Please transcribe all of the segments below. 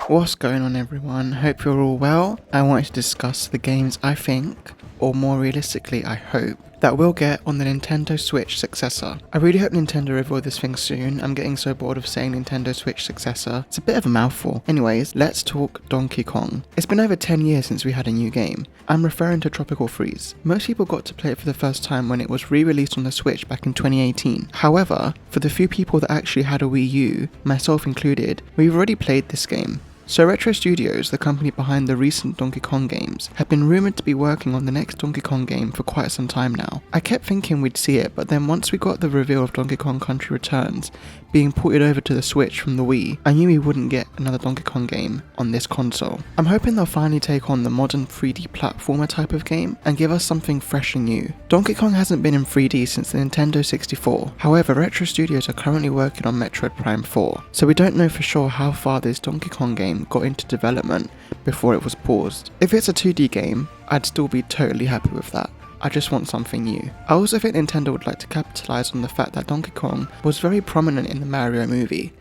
What's going on, everyone? Hope you're all well. I wanted to discuss the games I think, or more realistically I hope, that we'll get on the Nintendo Switch successor. I really hope Nintendo reveal this thing soon. I'm getting so bored of saying Nintendo Switch successor. It's a bit of a mouthful. Anyways, let's talk Donkey Kong. It's been over 10 years since we had a new game. I'm referring to Tropical Freeze. Most people got to play it for the first time when it was re-released on the Switch back in 2018. However, for the few people that actually had a Wii U, myself included, we've already played this game. So Retro Studios, the company behind the recent Donkey Kong games, have been rumoured to be working on the next Donkey Kong game for quite some time now. I kept thinking we'd see it, but then once we got the reveal of Donkey Kong Country Returns being ported over to the Switch from the Wii, I knew we wouldn't get another Donkey Kong game on this console. I'm hoping they'll finally take on the modern 3D platformer type of game and give us something fresh and new. Donkey Kong hasn't been in 3D since the Nintendo 64, however Retro Studios are currently working on Metroid Prime 4, so we don't know for sure how far this Donkey Kong game got into development before it was paused. If it's a 2D game, I'd still be totally happy with that. I just want something new. I also think Nintendo would like to capitalise on the fact that Donkey Kong was very prominent in the Mario movie,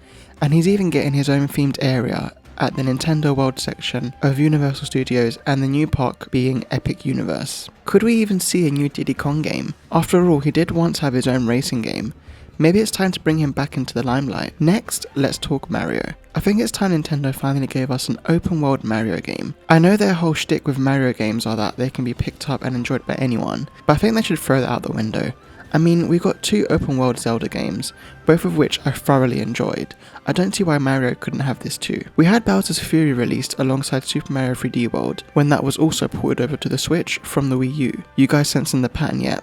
and he's even getting his own themed area at the Nintendo World section of Universal Studios, and the new park being Epic Universe. Could we even see a new Diddy Kong game? After all, he did once have his own racing game. Maybe it's time to bring him back into the limelight. Next, let's talk Mario. I think it's time Nintendo finally gave us an open world Mario game. I know their whole shtick with Mario games are that they can be picked up and enjoyed by anyone, but I think they should throw that out the window. I mean, we got 2 open world Zelda games, both of which I thoroughly enjoyed. I don't see why Mario couldn't have this too. We had Bowser's Fury released alongside Super Mario 3D World, when that was also ported over to the Switch from the Wii U. You guys sensing the pattern yet?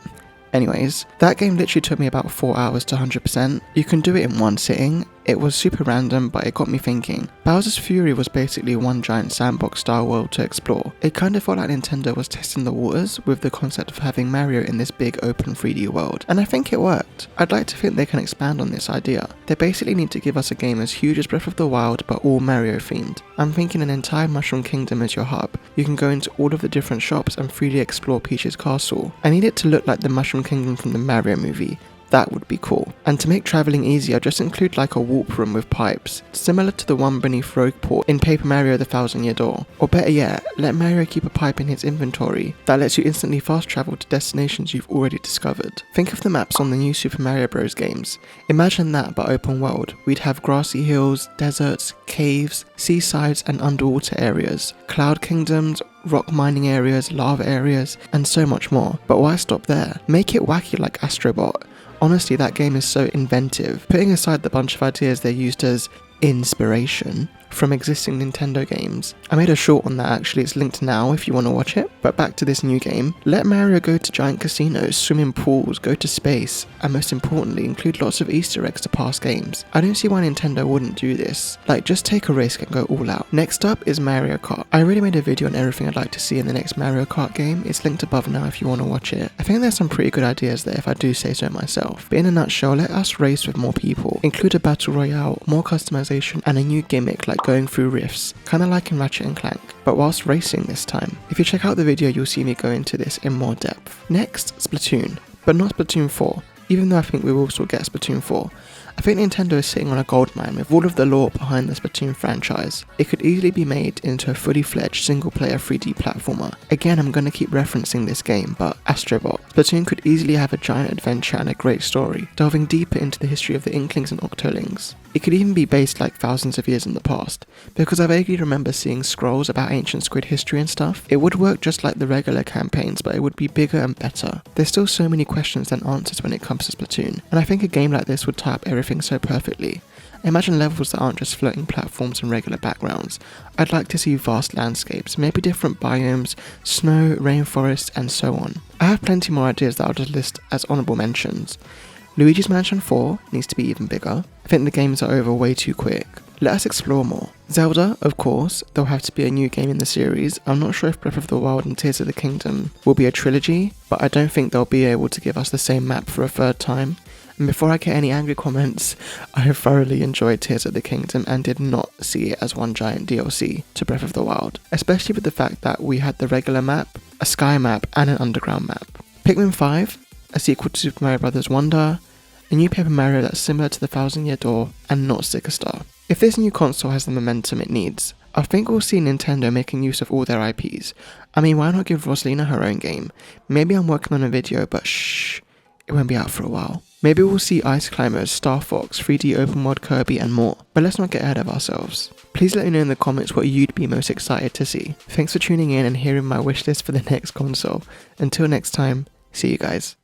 Anyways, that game literally took me about 4 hours to 100%. You can do it in one sitting. It was super random, but it got me thinking. Bowser's Fury was basically one giant sandbox style world to explore. It kind of felt like Nintendo was testing the waters with the concept of having Mario in this big open 3D world, and I think it worked. I'd like to think they can expand on this idea. They basically need to give us a game as huge as Breath of the Wild, but all Mario themed. I'm thinking an entire Mushroom Kingdom as your hub. You can go into all of the different shops and freely explore Peach's castle. I need it to look like the Mushroom Kingdom from the Mario movie. That would be cool. And to make travelling easier, just include like a warp room with pipes, similar to the one beneath Rogueport in Paper Mario the Thousand Year Door. Or better yet, let Mario keep a pipe in his inventory that lets you instantly fast travel to destinations you've already discovered. Think of the maps on the new Super Mario Bros. Games. Imagine that but open world. We'd have grassy hills, deserts, caves, seasides and underwater areas, cloud kingdoms, rock mining areas, lava areas, and so much more. But why stop there? Make it wacky like Astrobot. Honestly, that game is so inventive. Putting aside the bunch of ideas they used as inspiration from existing Nintendo games. I made a short on that actually, it's linked now if you want to watch it. But back to this new game. Let Mario go to giant casinos, swim in pools, go to space, and most importantly include lots of Easter eggs to past games. I don't see why Nintendo wouldn't do this. Like, just take a risk and go all out. Next up is Mario Kart. I already made a video on everything I'd like to see in the next Mario Kart game. It's linked above now if you want to watch it. I think there's some pretty good ideas there if I do say so myself. But in a nutshell, let us race with more people, include a battle royale, more customization, and a new gimmick like going through rifts, kinda like in Ratchet and Clank, but whilst racing this time. If you check out the video, you'll see me go into this in more depth. Next, Splatoon, but not Splatoon 4, even though I think we will still get Splatoon 4. I think Nintendo is sitting on a goldmine with all of the lore behind the Splatoon franchise. It could easily be made into a fully fledged single player 3D platformer. Again, I'm going to keep referencing this game, but Astrobot. Splatoon could easily have a giant adventure and a great story, delving deeper into the history of the Inklings and Octolings. It could even be based like thousands of years in the past, because I vaguely remember seeing scrolls about ancient squid history and stuff. It would work just like the regular campaigns, but it would be bigger and better. There's still so many questions than answers when it comes to Splatoon, and I think a game like this would tie up everything so perfectly. Imagine levels that aren't just floating platforms and regular backgrounds. I'd like to see vast landscapes, maybe different biomes, snow, rainforests, and so on. I have plenty more ideas that I'll just list as honourable mentions. Luigi's Mansion 4 needs to be even bigger. I think the games are over way too quick. Let us explore more. Zelda, of course, there'll have to be a new game in the series. I'm not sure if Breath of the Wild and Tears of the Kingdom will be a trilogy, but I don't think they'll be able to give us the same map for a third time. And before I get any angry comments, I have thoroughly enjoyed Tears of the Kingdom and did not see it as one giant DLC to Breath of the Wild, especially with the fact that we had the regular map, a sky map, and an underground map. Pikmin 5, a sequel to Super Mario Bros. Wonder, a new Paper Mario that's similar to the Thousand Year Door, and not Successor. If this new console has the momentum it needs, I think we'll see Nintendo making use of all their IPs. I mean, why not give Rosalina her own game? Maybe I'm working on a video, but shh, it won't be out for a while. Maybe we'll see Ice Climbers, Star Fox, 3D Open World Kirby and more, but let's not get ahead of ourselves. Please let me know in the comments what you'd be most excited to see. Thanks for tuning in and hearing my wishlist for the next console. Until next time, see you guys.